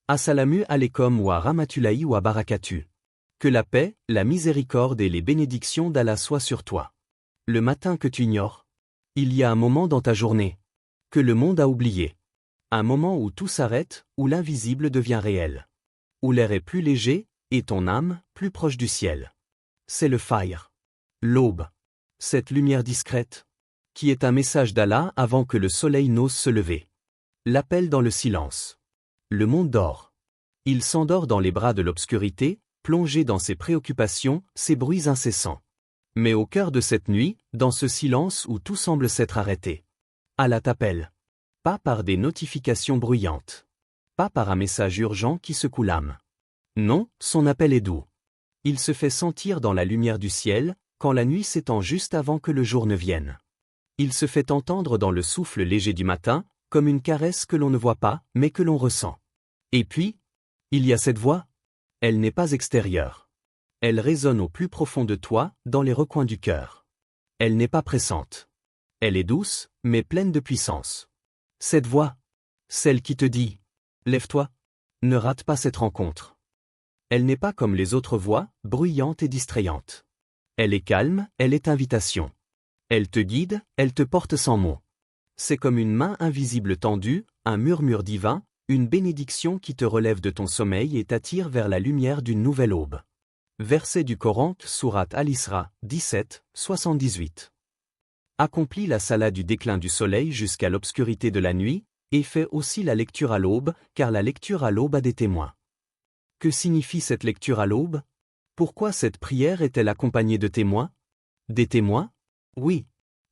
Assalamu alaikum wa rahmatullahi wa barakatuh. Que la paix, la miséricorde et les bénédictions d'Allah soient sur toi. Le matin que tu ignores. Il y a un moment dans ta journée que le monde a oublié. Un moment où tout s'arrête, où l'invisible devient réel. Où l'air est plus léger, et ton âme, plus proche du ciel. C'est le fajr. L'aube. Cette lumière discrète, qui est un message d'Allah avant que le soleil n'ose se lever. L'appel dans le silence. Le monde dort. Il s'endort dans les bras de l'obscurité, plongé dans ses préoccupations, ses bruits incessants. Mais au cœur de cette nuit, dans ce silence où tout semble s'être arrêté, Allah t'appelle. Pas par des notifications bruyantes. Pas par un message urgent qui secoue l'âme. Non, son appel est doux. Il se fait sentir dans la lumière du ciel, quand la nuit s'étend juste avant que le jour ne vienne. Il se fait entendre dans le souffle léger du matin, comme une caresse que l'on ne voit pas, mais que l'on ressent. Et puis, il y a cette voix. Elle n'est pas extérieure. Elle résonne au plus profond de toi, dans les recoins du cœur. Elle n'est pas pressante. Elle est douce, mais pleine de puissance. Cette voix, celle qui te dit « Lève-toi », ne rate pas cette rencontre. Elle n'est pas comme les autres voix, bruyante et distrayante. Elle est calme, elle est invitation. Elle te guide, elle te porte sans mots. C'est comme une main invisible tendue, un murmure divin, une bénédiction qui te relève de ton sommeil et t'attire vers la lumière d'une nouvelle aube. Verset du Coran, Sourate Al-Isra, 17, 78. Accomplis la salat du déclin du soleil jusqu'à l'obscurité de la nuit, et fais aussi la lecture à l'aube, car la lecture à l'aube a des témoins. Que signifie cette lecture à l'aube? Pourquoi cette prière est-elle accompagnée de témoins? Des témoins? Oui.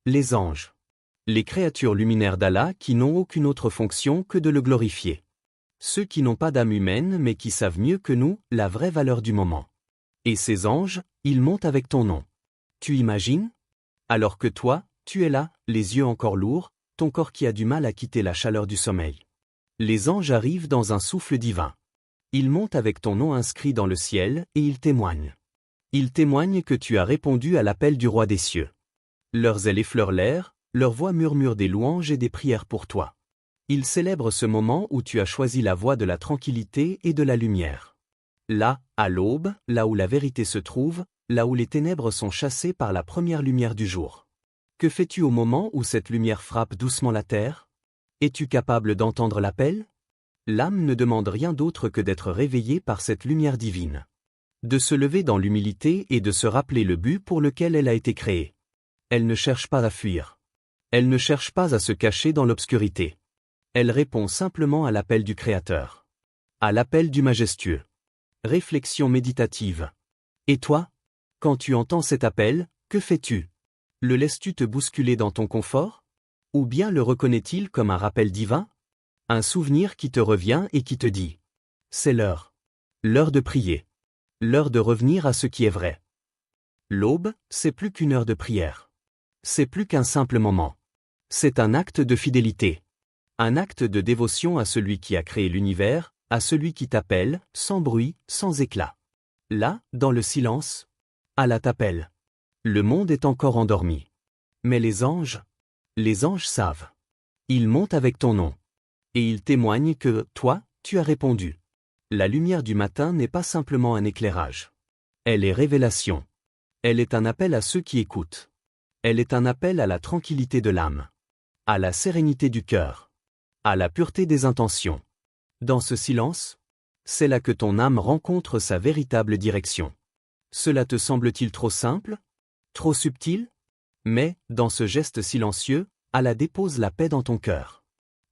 Les anges. Les créatures luminaires d'Allah qui n'ont aucune autre fonction que de le glorifier. Ceux qui n'ont pas d'âme humaine mais qui savent mieux que nous la vraie valeur du moment. Et ces anges, ils montent avec ton nom. Tu imagines? Alors que toi, tu es là, les yeux encore lourds, ton corps qui a du mal à quitter la chaleur du sommeil. Les anges arrivent dans un souffle divin. Ils montent avec ton nom inscrit dans le ciel et ils témoignent. Ils témoignent que tu as répondu à l'appel du roi des cieux. Leurs ailes effleurent l'air, leur voix murmure des louanges et des prières pour toi. Ils célèbrent ce moment où tu as choisi la voie de la tranquillité et de la lumière. Là, à l'aube, là où la vérité se trouve, là où les ténèbres sont chassées par la première lumière du jour. Que fais-tu au moment où cette lumière frappe doucement la terre? Es-tu capable d'entendre l'appel? L'âme ne demande rien d'autre que d'être réveillée par cette lumière divine. De se lever dans l'humilité et de se rappeler le but pour lequel elle a été créée. Elle ne cherche pas à fuir. Elle ne cherche pas à se cacher dans l'obscurité. Elle répond simplement à l'appel du Créateur. À l'appel du Majestueux. Réflexion méditative. Et toi? Quand tu entends cet appel, que fais-tu? Le laisses-tu te bousculer dans ton confort? Ou bien le reconnaît-il comme un rappel divin? Un souvenir qui te revient et qui te dit « C'est l'heure. L'heure de prier. L'heure de revenir à ce qui est vrai. » L'aube, c'est plus qu'une heure de prière. C'est plus qu'un simple moment. C'est un acte de fidélité. Un acte de dévotion à celui qui a créé l'univers, à celui qui t'appelle, sans bruit, sans éclat. Là, dans le silence, Allah t'appelle. Le monde est encore endormi. Mais les anges savent. Ils montent avec ton nom. Et ils témoignent que, toi, tu as répondu. La lumière du matin n'est pas simplement un éclairage. Elle est révélation. Elle est un appel à ceux qui écoutent. Elle est un appel à la tranquillité de l'âme. À la sérénité du cœur. À la pureté des intentions. Dans ce silence, c'est là que ton âme rencontre sa véritable direction. Cela te semble-t-il trop simple? Trop subtil? Mais, dans ce geste silencieux, Allah dépose la paix dans ton cœur.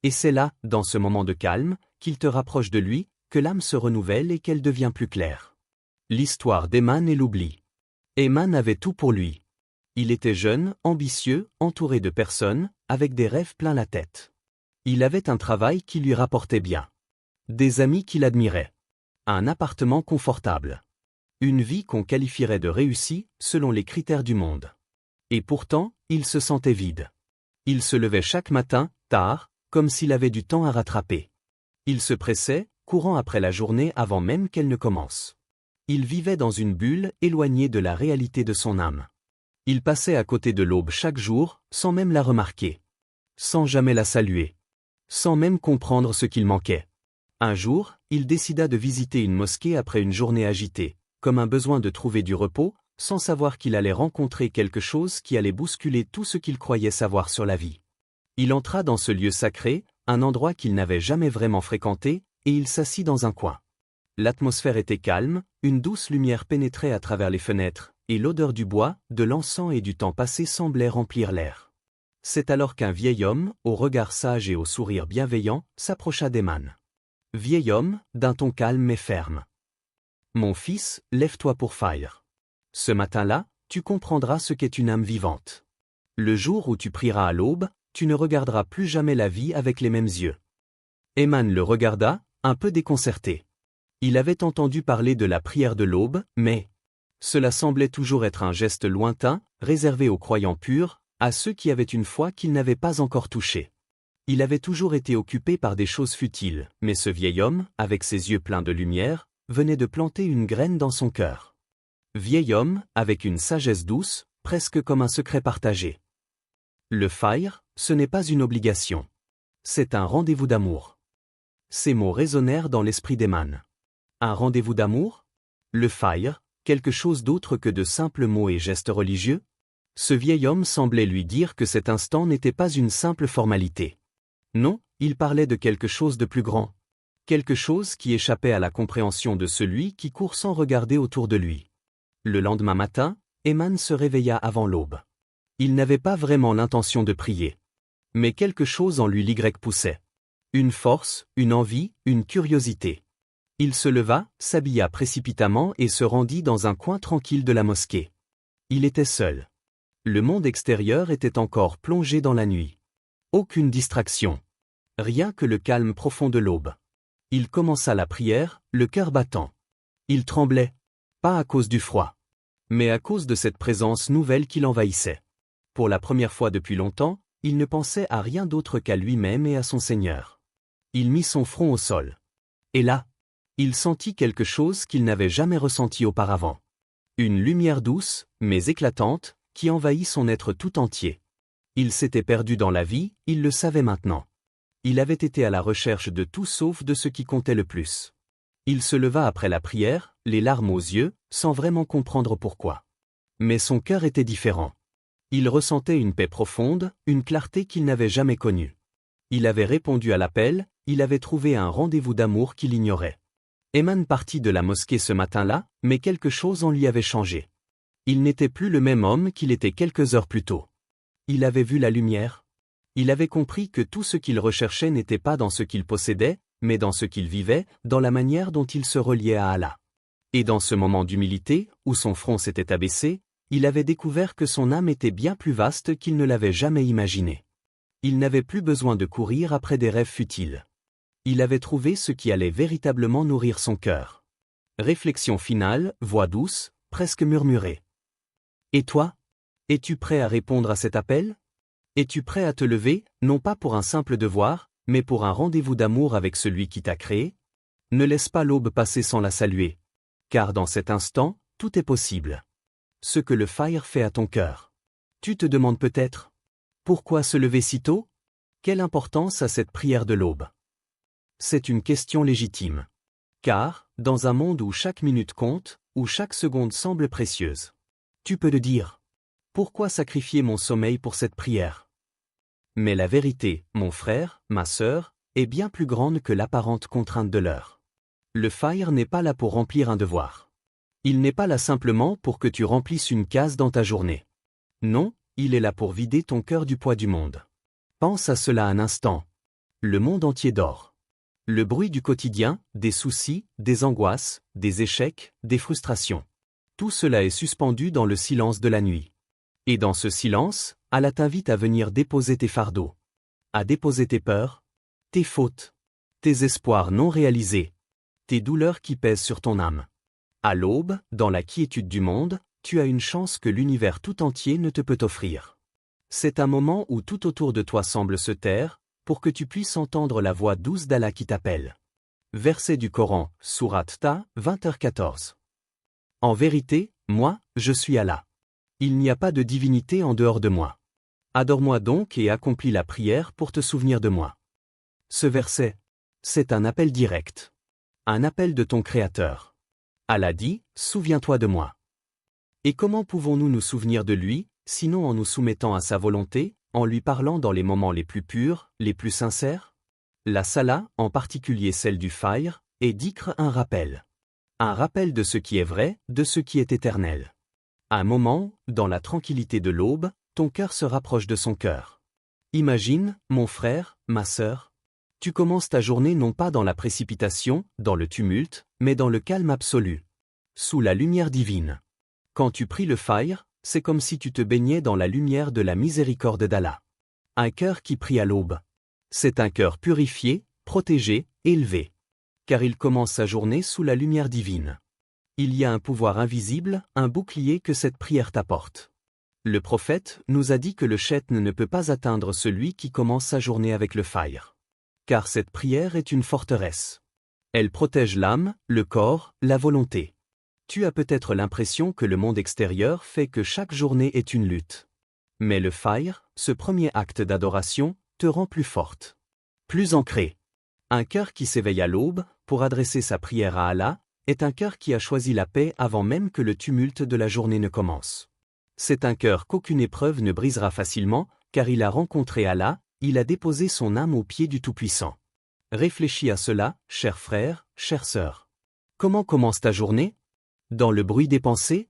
Et c'est là, dans ce moment de calme, qu'il te rapproche de lui, que l'âme se renouvelle et qu'elle devient plus claire. L'histoire d'Ayman et l'oubli. Ayman avait tout pour lui. Il était jeune, ambitieux, entouré de personnes, avec des rêves plein la tête. Il avait un travail qui lui rapportait bien. Des amis qui l'admiraient. Un appartement confortable. Une vie qu'on qualifierait de réussie, selon les critères du monde. Et pourtant, il se sentait vide. Il se levait chaque matin, tard, comme s'il avait du temps à rattraper. Il se pressait, courant après la journée avant même qu'elle ne commence. Il vivait dans une bulle, éloignée de la réalité de son âme. Il passait à côté de l'aube chaque jour, sans même la remarquer. Sans jamais la saluer. Sans même comprendre ce qu'il manquait. Un jour, il décida de visiter une mosquée après une journée agitée, comme un besoin de trouver du repos, sans savoir qu'il allait rencontrer quelque chose qui allait bousculer tout ce qu'il croyait savoir sur la vie. Il entra dans ce lieu sacré, un endroit qu'il n'avait jamais vraiment fréquenté, et il s'assit dans un coin. L'atmosphère était calme, une douce lumière pénétrait à travers les fenêtres, et l'odeur du bois, de l'encens et du temps passé semblait remplir l'air. C'est alors qu'un vieil homme, au regard sage et au sourire bienveillant, s'approcha d'Eman. Vieil homme, d'un ton calme mais ferme. « Mon fils, lève-toi pour Fajr. Ce matin-là, tu comprendras ce qu'est une âme vivante. Le jour où tu prieras à l'aube, tu ne regarderas plus jamais la vie avec les mêmes yeux. » Eman le regarda, un peu déconcerté. Il avait entendu parler de la prière de l'aube, mais cela semblait toujours être un geste lointain, réservé aux croyants purs, à ceux qui avaient une foi qu'ils n'avaient pas encore touchée. Il avait toujours été occupé par des choses futiles, mais ce vieil homme, avec ses yeux pleins de lumière, venait de planter une graine dans son cœur. Vieil homme, avec une sagesse douce, presque comme un secret partagé. Le Fajr, ce n'est pas une obligation. C'est un rendez-vous d'amour. Ces mots résonnèrent dans l'esprit d'Eman. Un rendez-vous d'amour? Le Fajr, quelque chose d'autre que de simples mots et gestes religieux? Ce vieil homme semblait lui dire que cet instant n'était pas une simple formalité. Non, il parlait de quelque chose de plus grand. Quelque chose qui échappait à la compréhension de celui qui court sans regarder autour de lui. Le lendemain matin, Eman se réveilla avant l'aube. Il n'avait pas vraiment l'intention de prier. Mais quelque chose en lui l'Y poussait. Une force, une envie, une curiosité. Il se leva, s'habilla précipitamment et se rendit dans un coin tranquille de la mosquée. Il était seul. Le monde extérieur était encore plongé dans la nuit. Aucune distraction. Rien que le calme profond de l'aube. Il commença la prière, le cœur battant. Il tremblait. Pas à cause du froid. Mais à cause de cette présence nouvelle qui l'envahissait. Pour la première fois depuis longtemps, il ne pensait à rien d'autre qu'à lui-même et à son Seigneur. Il mit son front au sol. Et là, il sentit quelque chose qu'il n'avait jamais ressenti auparavant. Une lumière douce, mais éclatante, qui envahit son être tout entier. Il s'était perdu dans la vie, il le savait maintenant. Il avait été à la recherche de tout sauf de ce qui comptait le plus. Il se leva après la prière, les larmes aux yeux, sans vraiment comprendre pourquoi. Mais son cœur était différent. Il ressentait une paix profonde, une clarté qu'il n'avait jamais connue. Il avait répondu à l'appel, il avait trouvé un rendez-vous d'amour qu'il ignorait. Eman partit de la mosquée ce matin-là, mais quelque chose en lui avait changé. Il n'était plus le même homme qu'il était quelques heures plus tôt. Il avait vu la lumière. Il avait compris que tout ce qu'il recherchait n'était pas dans ce qu'il possédait, mais dans ce qu'il vivait, dans la manière dont il se reliait à Allah. Et dans ce moment d'humilité, où son front s'était abaissé, il avait découvert que son âme était bien plus vaste qu'il ne l'avait jamais imaginé. Il n'avait plus besoin de courir après des rêves futiles. Il avait trouvé ce qui allait véritablement nourrir son cœur. Réflexion finale, voix douce, presque murmurée. Et toi? Es-tu prêt à répondre à cet appel? Es-tu prêt à te lever, non pas pour un simple devoir, mais pour un rendez-vous d'amour avec celui qui t'a créé? Ne laisse pas l'aube passer sans la saluer. Car dans cet instant, tout est possible. Ce que le Fajr fait à ton cœur. Tu te demandes peut-être, pourquoi se lever si tôt? Quelle importance a cette prière de l'aube? C'est une question légitime. Car, dans un monde où chaque minute compte, où chaque seconde semble précieuse, tu peux te dire, pourquoi sacrifier mon sommeil pour cette prière? Mais la vérité, mon frère, ma sœur, est bien plus grande que l'apparente contrainte de l'heure. Le Fajr n'est pas là pour remplir un devoir. Il n'est pas là simplement pour que tu remplisses une case dans ta journée. Non, il est là pour vider ton cœur du poids du monde. Pense à cela un instant. Le monde entier dort. Le bruit du quotidien, des soucis, des angoisses, des échecs, des frustrations. Tout cela est suspendu dans le silence de la nuit. Et dans ce silence, Allah t'invite à venir déposer tes fardeaux. À déposer tes peurs, tes fautes, tes espoirs non réalisés, tes douleurs qui pèsent sur ton âme. À l'aube, dans la quiétude du monde, tu as une chance que l'univers tout entier ne te peut offrir. C'est un moment où tout autour de toi semble se taire, pour que tu puisses entendre la voix douce d'Allah qui t'appelle. Verset du Coran, Sourate Ta, 20h14. En vérité, moi, je suis Allah. Il n'y a pas de divinité en dehors de moi. Adore-moi donc et accomplis la prière pour te souvenir de moi. Ce verset, c'est un appel direct. Un appel de ton Créateur. Allah dit, souviens-toi de moi. Et comment pouvons-nous nous souvenir de lui, sinon en nous soumettant à sa volonté, en lui parlant dans les moments les plus purs, les plus sincères? La salat, en particulier celle du fajr, est dhikr un rappel. Un rappel de ce qui est vrai, de ce qui est éternel. Un moment, dans la tranquillité de l'aube, ton cœur se rapproche de son cœur. Imagine, mon frère, ma sœur, tu commences ta journée non pas dans la précipitation, dans le tumulte, mais dans le calme absolu. Sous la lumière divine. Quand tu pries le fajr, c'est comme si tu te baignais dans la lumière de la miséricorde d'Allah. Un cœur qui prie à l'aube. C'est un cœur purifié, protégé, élevé. Car il commence sa journée sous la lumière divine. Il y a un pouvoir invisible, un bouclier que cette prière t'apporte. Le prophète nous a dit que le shetn ne peut pas atteindre celui qui commence sa journée avec le fajr. Car cette prière est une forteresse. Elle protège l'âme, le corps, la volonté. Tu as peut-être l'impression que le monde extérieur fait que chaque journée est une lutte. Mais le fajr, ce premier acte d'adoration, te rend plus forte. Plus ancrée. Un cœur qui s'éveille à l'aube, pour adresser sa prière à Allah, est un cœur qui a choisi la paix avant même que le tumulte de la journée ne commence. C'est un cœur qu'aucune épreuve ne brisera facilement, car il a rencontré Allah, il a déposé son âme aux pieds du Tout-Puissant. Réfléchis à cela, cher frère, chère sœur. Comment commence ta journée? Dans le bruit des pensées?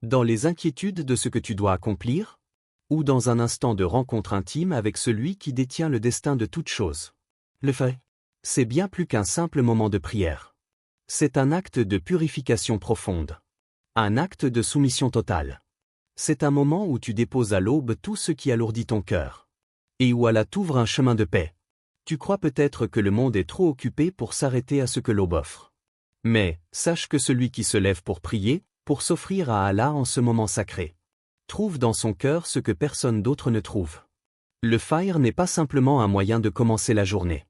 Dans les inquiétudes de ce que tu dois accomplir? Ou dans un instant de rencontre intime avec celui qui détient le destin de toute chose? Le fait, c'est bien plus qu'un simple moment de prière. C'est un acte de purification profonde. Un acte de soumission totale. C'est un moment où tu déposes à l'aube tout ce qui alourdit ton cœur. Et où Allah t'ouvre un chemin de paix. Tu crois peut-être que le monde est trop occupé pour s'arrêter à ce que l'aube offre. Mais, sache que celui qui se lève pour prier, pour s'offrir à Allah en ce moment sacré, trouve dans son cœur ce que personne d'autre ne trouve. Le fajr n'est pas simplement un moyen de commencer la journée.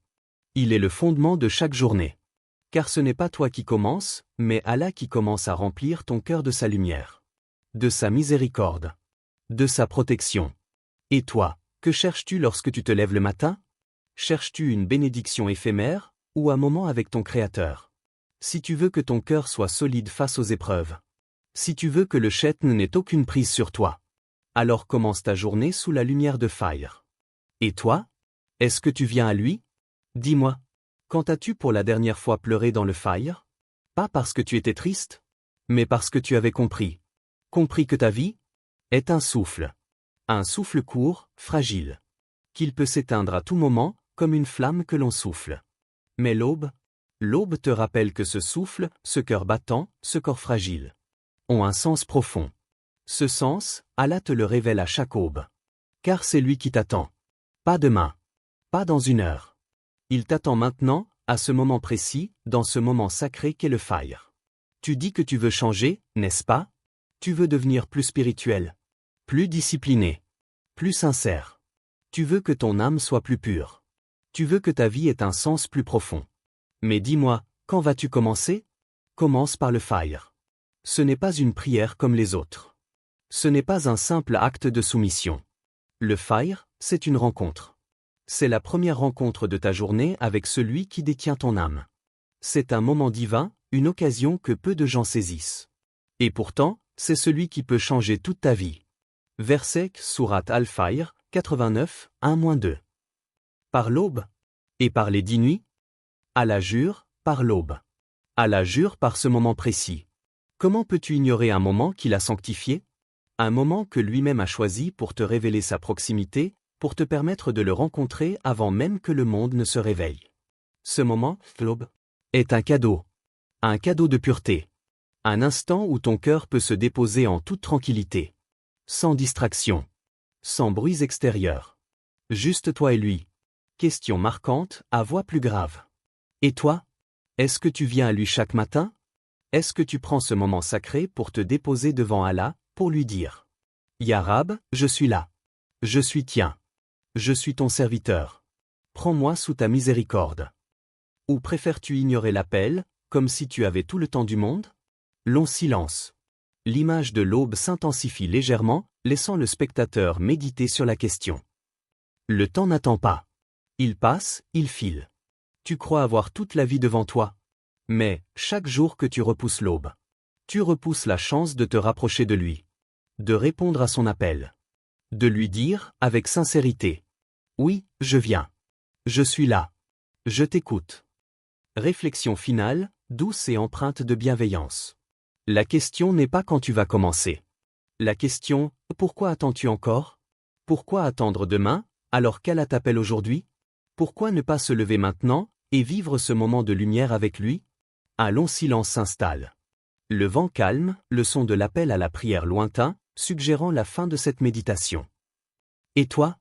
Il est le fondement de chaque journée. Car ce n'est pas toi qui commences, mais Allah qui commence à remplir ton cœur de sa lumière. De sa miséricorde. De sa protection. Et toi, que cherches-tu lorsque tu te lèves le matin? Cherches-tu une bénédiction éphémère, ou un moment avec ton Créateur? Si tu veux que ton cœur soit solide face aux épreuves. Si tu veux que le shetn n'ait aucune prise sur toi. Alors commence ta journée sous la lumière de fajr. Et toi? Est-ce que tu viens à lui? Dis-moi. Quand as-tu pour la dernière fois pleuré dans le fajr? Pas parce que tu étais triste, mais parce que tu avais compris. Compris que ta vie est un souffle. Un souffle court, fragile. Qu'il peut s'éteindre à tout moment, comme une flamme que l'on souffle. Mais l'aube te rappelle que ce souffle, ce cœur battant, ce corps fragile, ont un sens profond. Ce sens, Allah te le révèle à chaque aube. Car c'est lui qui t'attend. Pas demain. Pas dans une heure. Il t'attend maintenant, à ce moment précis, dans ce moment sacré qu'est le fajr. Tu dis que tu veux changer, n'est-ce pas? Tu veux devenir plus spirituel, plus discipliné, plus sincère. Tu veux que ton âme soit plus pure. Tu veux que ta vie ait un sens plus profond. Mais dis-moi, quand vas-tu commencer? Commence par le fajr. Ce n'est pas une prière comme les autres. Ce n'est pas un simple acte de soumission. Le fajr, c'est une rencontre. C'est la première rencontre de ta journée avec celui qui détient ton âme. C'est un moment divin, une occasion que peu de gens saisissent. Et pourtant, c'est celui qui peut changer toute ta vie. Verset Sourate Al-Fajr, 89, 1-2. Par l'aube? Et par les 10 nuits? Allah jure, par l'aube. Allah jure par ce moment précis. Comment peux-tu ignorer un moment qu'il a sanctifié? Un moment que lui-même a choisi pour te révéler sa proximité, pour te permettre de le rencontrer avant même que le monde ne se réveille. Ce moment, l'aube, est un cadeau. Un cadeau de pureté. Un instant où ton cœur peut se déposer en toute tranquillité. Sans distraction. Sans bruits extérieurs. Juste toi et lui. Question marquante, à voix plus grave. Et toi? Est-ce que tu viens à lui chaque matin? Est-ce que tu prends ce moment sacré pour te déposer devant Allah, pour lui dire: Ya Rab, je suis là. Je suis tien. Je suis ton serviteur. Prends-moi sous ta miséricorde. Ou préfères-tu ignorer l'appel, comme si tu avais tout le temps du monde? Long silence. L'image de l'aube s'intensifie légèrement, laissant le spectateur méditer sur la question. Le temps n'attend pas. Il passe, il file. Tu crois avoir toute la vie devant toi. Mais, chaque jour que tu repousses l'aube, tu repousses la chance de te rapprocher de lui, de répondre à son appel, de lui dire, avec sincérité, « Oui, je viens. Je suis là. Je t'écoute. » Réflexion finale, douce et empreinte de bienveillance. La question n'est pas quand tu vas commencer. La question, pourquoi attends-tu encore? Pourquoi attendre demain, alors qu'Allah t'appelle aujourd'hui? Pourquoi ne pas se lever maintenant, et vivre ce moment de lumière avec lui? Un long silence s'installe. Le vent calme, le son de l'appel à la prière lointain, suggérant la fin de cette méditation. Et toi?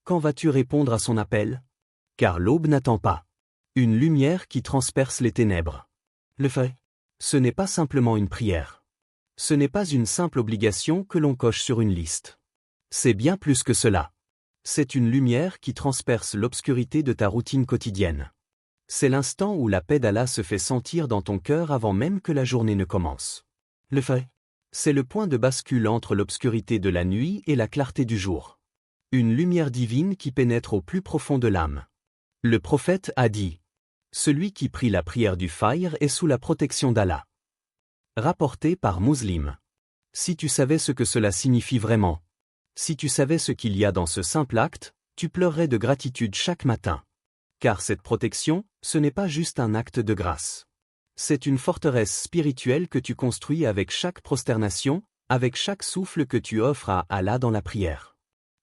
Quand vas-tu répondre à son appel? Car l'aube n'attend pas. Une lumière qui transperce les ténèbres. Le fait, ce n'est pas simplement une prière. Ce n'est pas une simple obligation que l'on coche sur une liste. C'est bien plus que cela. C'est une lumière qui transperce l'obscurité de ta routine quotidienne. C'est l'instant où la paix d'Allah se fait sentir dans ton cœur avant même que la journée ne commence. Le fait, c'est le point de bascule entre l'obscurité de la nuit et la clarté du jour. Une lumière divine qui pénètre au plus profond de l'âme. Le prophète a dit: celui qui prie la prière du Fajr est sous la protection d'Allah. Rapporté par Muslim. Si tu savais ce que cela signifie vraiment, si tu savais ce qu'il y a dans ce simple acte, tu pleurerais de gratitude chaque matin. Car cette protection, ce n'est pas juste un acte de grâce. C'est une forteresse spirituelle que tu construis avec chaque prosternation, avec chaque souffle que tu offres à Allah dans la prière.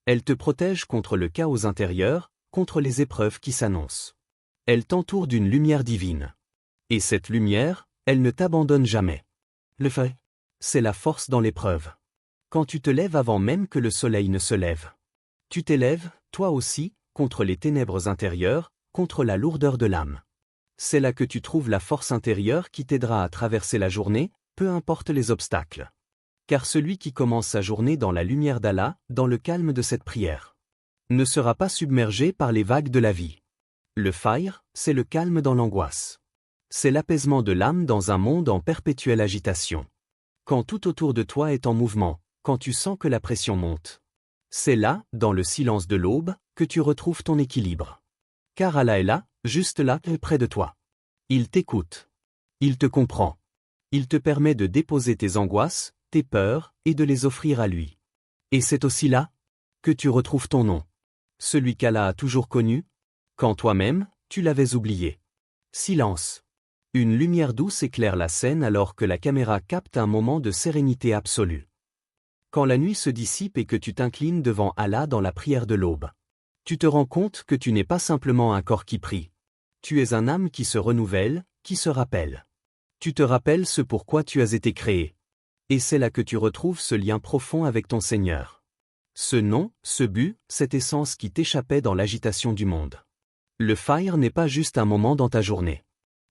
Elle te protège contre le chaos intérieur, contre les épreuves qui s'annoncent. Elle t'entoure d'une lumière divine. Et cette lumière, elle ne t'abandonne jamais. Le fait, c'est la force dans l'épreuve. Quand tu te lèves avant même que le soleil ne se lève. Tu t'élèves, toi aussi, contre les ténèbres intérieures, contre la lourdeur de l'âme. C'est là que tu trouves la force intérieure qui t'aidera à traverser la journée, peu importe les obstacles. Car celui qui commence sa journée dans la lumière d'Allah, dans le calme de cette prière, ne sera pas submergé par les vagues de la vie. Le Fajr, c'est le calme dans l'angoisse. C'est l'apaisement de l'âme dans un monde en perpétuelle agitation. Quand tout autour de toi est en mouvement, quand tu sens que la pression monte. C'est là, dans le silence de l'aube, que tu retrouves ton équilibre. Car Allah est là, juste là, près de toi. Il t'écoute. Il te comprend. Il te permet de déposer tes angoisses, tes peurs, et de les offrir à lui. Et c'est aussi là que tu retrouves ton nom. Celui qu'Allah a toujours connu, quand toi-même, tu l'avais oublié. Silence. Une lumière douce éclaire la scène alors que la caméra capte un moment de sérénité absolue. Quand la nuit se dissipe et que tu t'inclines devant Allah dans la prière de l'aube, tu te rends compte que tu n'es pas simplement un corps qui prie. Tu es un âme qui se renouvelle, qui se rappelle. Tu te rappelles ce pourquoi tu as été créé. Et c'est là que tu retrouves ce lien profond avec ton Seigneur. Ce nom, ce but, cette essence qui t'échappait dans l'agitation du monde. Le Fajr n'est pas juste un moment dans ta journée.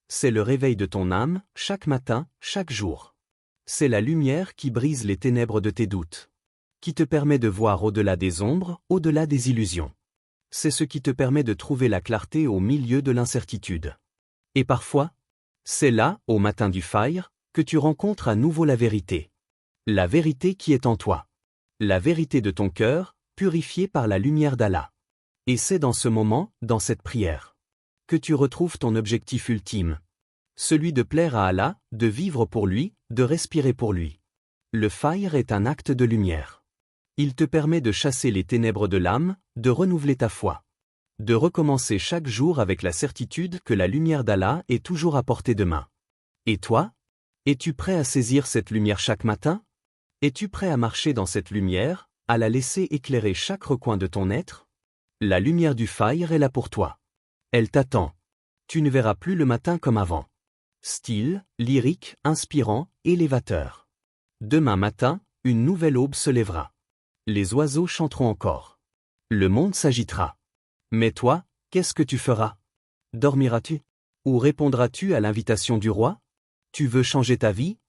C'est le réveil de ton âme, chaque matin, chaque jour. C'est la lumière qui brise les ténèbres de tes doutes. Qui te permet de voir au-delà des ombres, au-delà des illusions. C'est ce qui te permet de trouver la clarté au milieu de l'incertitude. Et parfois, c'est là, au matin du Fajr, que tu rencontres à nouveau la vérité. La vérité qui est en toi. La vérité de ton cœur, purifiée par la lumière d'Allah. Et c'est dans ce moment, dans cette prière, que tu retrouves ton objectif ultime. Celui de plaire à Allah, de vivre pour lui, de respirer pour lui. Le Fajr est un acte de lumière. Il te permet de chasser les ténèbres de l'âme, de renouveler ta foi. De recommencer chaque jour avec la certitude que la lumière d'Allah est toujours à portée de main. Et toi? Es-tu prêt à saisir cette lumière chaque matin? Es-tu prêt à marcher dans cette lumière, à la laisser éclairer chaque recoin de ton être? La lumière du Fajr est là pour toi. Elle t'attend. Tu ne verras plus le matin comme avant. Style, lyrique, inspirant, élévateur. Demain matin, une nouvelle aube se lèvera. Les oiseaux chanteront encore. Le monde s'agitera. Mais toi, qu'est-ce que tu feras? Dormiras-tu? Ou répondras-tu à l'invitation du roi? Tu veux changer ta vie?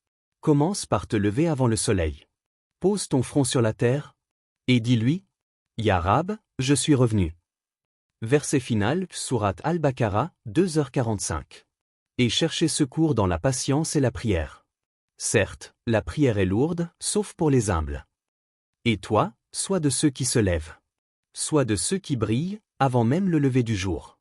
Commence par te lever avant le soleil. Pose ton front sur la terre. Et dis-lui: Ya Rab, je suis revenu. Verset final, Sourate Al-Baqarah, 2h45. Et chercher secours dans la patience et la prière. Certes, la prière est lourde, sauf pour les humbles. Et toi, sois de ceux qui se lèvent. Sois de ceux qui brillent, avant même le lever du jour.